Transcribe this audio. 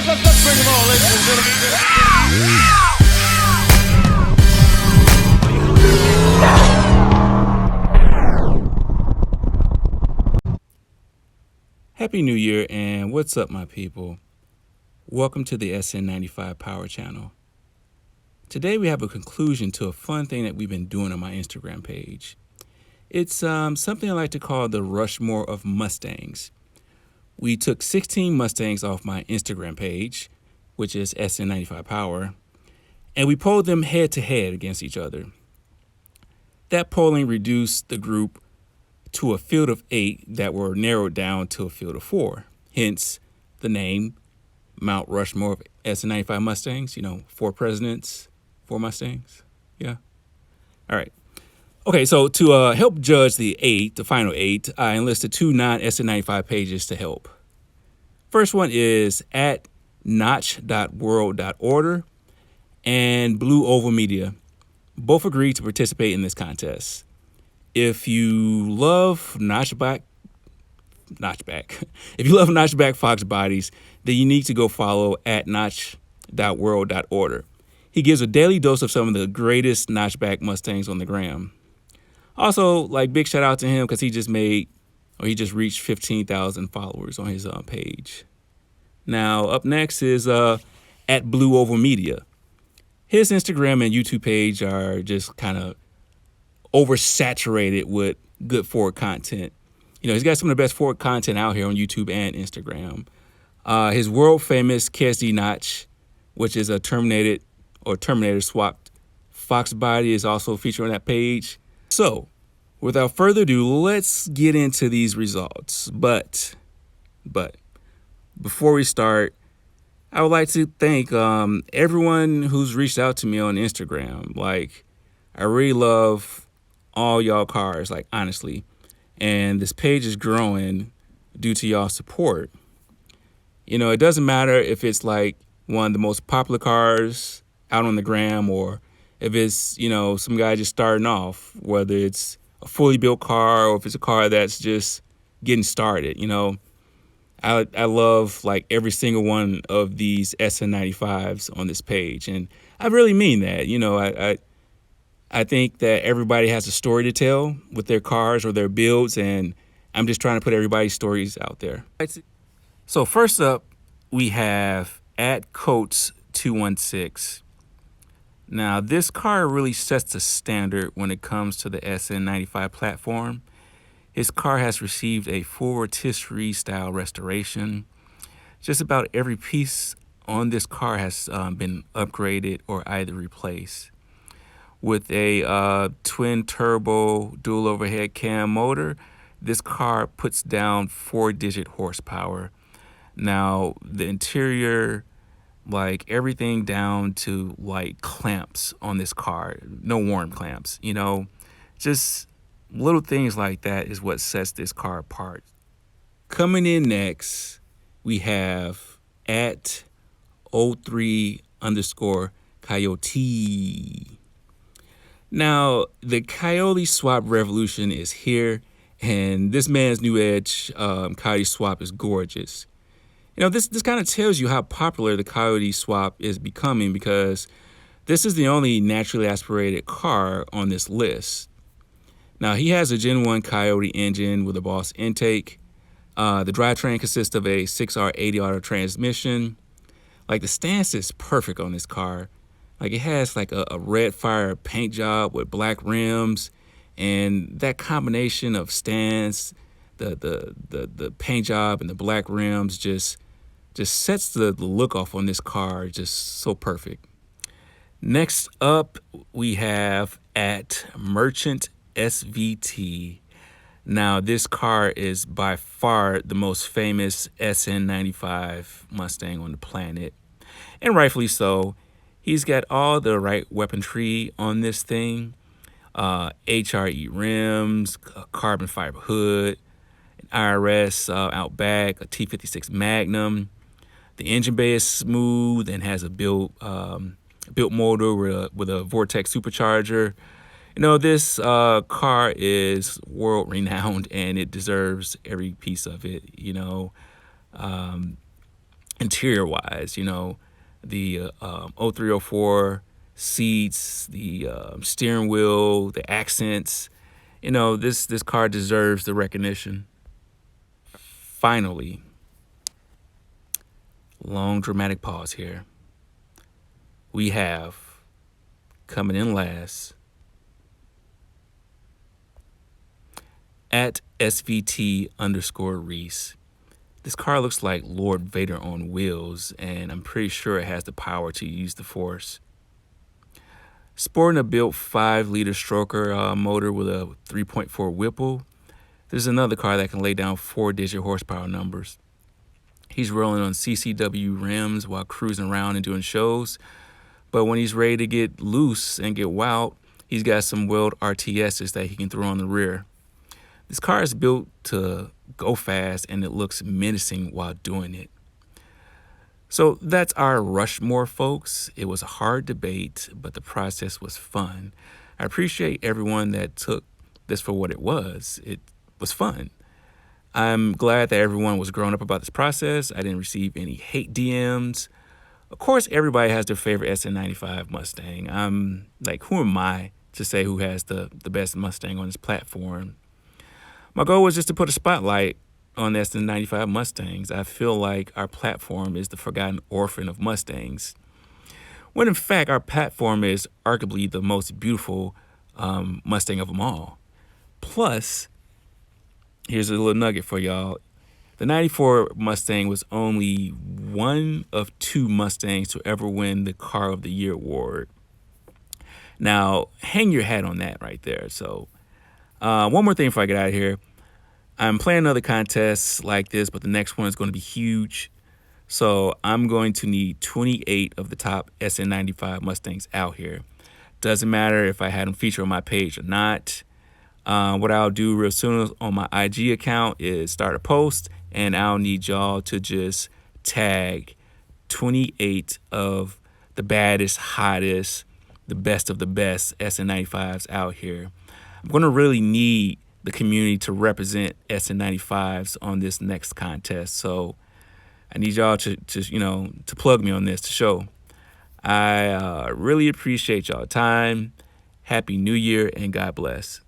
Let's bring them on, ladies and gentlemen. Happy New Year, and what's up, my people? Welcome to the Sn95 Power Channel. Today we have a conclusion to a fun thing that we've been doing on my Instagram page. It's something I like to call the Rushmore of Mustangs. We took 16 Mustangs off my Instagram page, which is Sn95 Power, and we polled them head to head against each other. That polling reduced the group to a field of 8 that were narrowed down to a field of 4. Hence the name Mount Rushmore of Sn95 Mustangs. 4 presidents, 4 Mustangs. Yeah. All right. Okay, so to help judge the final 8, I enlisted 2 non-Sn95 pages to help. First one is at notch.world.order and Blue Oval Media. Both agreed to participate in this contest. If you love Notchback Fox bodies, then you need to go follow at notch.world.order. He gives a daily dose of some of the greatest Notchback Mustangs on the gram. Also, big shout out to him because he just reached 15,000 followers on his page. Now, up next is at Blue Oval Media. His Instagram and YouTube page are just kind of oversaturated with good Ford content. He's got some of the best Ford content out here on YouTube and Instagram. His world famous KSD Notch, which is a Terminator swapped Fox body, is also featured on that page. So, without further ado, let's get into these results. But before we start, I would like to thank everyone who's reached out to me on Instagram. I really love all y'all cars, honestly. And this page is growing due to y'all support. It doesn't matter if it's one of the most popular cars out on the gram or if it's, some guy just starting off, whether it's a fully built car or if it's a car that's just getting started. I love every single one of these Sn95s on this page. And I really mean that. I think that everybody has a story to tell with their cars or their builds, and I'm just trying to put everybody's stories out there. So first up, we have at Coates216. Now, this car really sets the standard when it comes to the Sn95 platform. His car has received a full rotisserie style restoration. Just about every piece on this car has been upgraded or either replaced. With a twin turbo dual overhead cam motor, this car puts down 4-digit horsepower. Now, the interior, everything down to clamps on this car, no warm clamps, just little things like that is what sets this car apart. Coming in next, we have at 03_Coyote. Now, the Coyote Swap revolution is here, and this man's new edge Coyote Swap is gorgeous. This kind of tells you how popular the Coyote Swap is becoming because this is the only naturally aspirated car on this list. Now, he has a Gen 1 Coyote engine with a Boss intake. The drivetrain consists of a 6R80 auto transmission. The stance is perfect on this car. It has a red fire paint job with black rims, and that combination of stance, the paint job and the black rims just sets the look off on this car just so perfect. Next up, we have at Merchant SVT. Now, this car is by far the most famous Sn95 Mustang on the planet, and rightfully so. He's got all the right weaponry on this thing. HRE rims, a carbon fiber hood, an IRS out back, a T56 Magnum. The engine bay is smooth and has a built motor with a Vortex supercharger. This car is world renowned and it deserves every piece of it. interior wise, the 0304 seats, the steering wheel, the accents. This car deserves the recognition. Finally, long dramatic pause here. We have coming in last at SVT_Reese. This car looks like Lord Vader on wheels, and I'm pretty sure it has the power to use the Force. Sporting a built 5-liter stroker motor with a 3.4 Whipple, there's another car that can lay down 4-digit horsepower numbers. He's rolling on CCW rims while cruising around and doing shows, but when he's ready to get loose and get wild, he's got some Weld RTSs that he can throw on the rear. This car is built to go fast, and it looks menacing while doing it. So that's our Rushmore, folks. It was a hard debate, but the process was fun. I appreciate everyone that took this for what it was. It was fun. I'm glad that everyone was grown up about this process. I didn't receive any hate DMs. Of course, everybody has their favorite Sn95 Mustang. I'm like, who am I to say who has the best Mustang on this platform? My goal was just to put a spotlight on the Sn95 Mustangs. I feel like our platform is the forgotten orphan of Mustangs, when in fact our platform is arguably the most beautiful Mustang of them all. Plus, here's a little nugget for y'all. The 94 Mustang was only one of 2 Mustangs to ever win the Car of the Year award. Now, hang your hat on that right there. So, one more thing before I get out of here. I'm playing another contest like this, but the next one is going to be huge. So I'm going to need 28 of the top Sn95 Mustangs out here. Doesn't matter if I had them featured on my page or not. What I'll do real soon on my IG account is start a post, and I'll need y'all to just tag 28 of the baddest, hottest, the best of the best Sn95s out here. I'm going to really need the community to represent Sn95s on this next contest. So I need y'all to plug me on this to show. I really appreciate y'all time. Happy New Year, and God bless.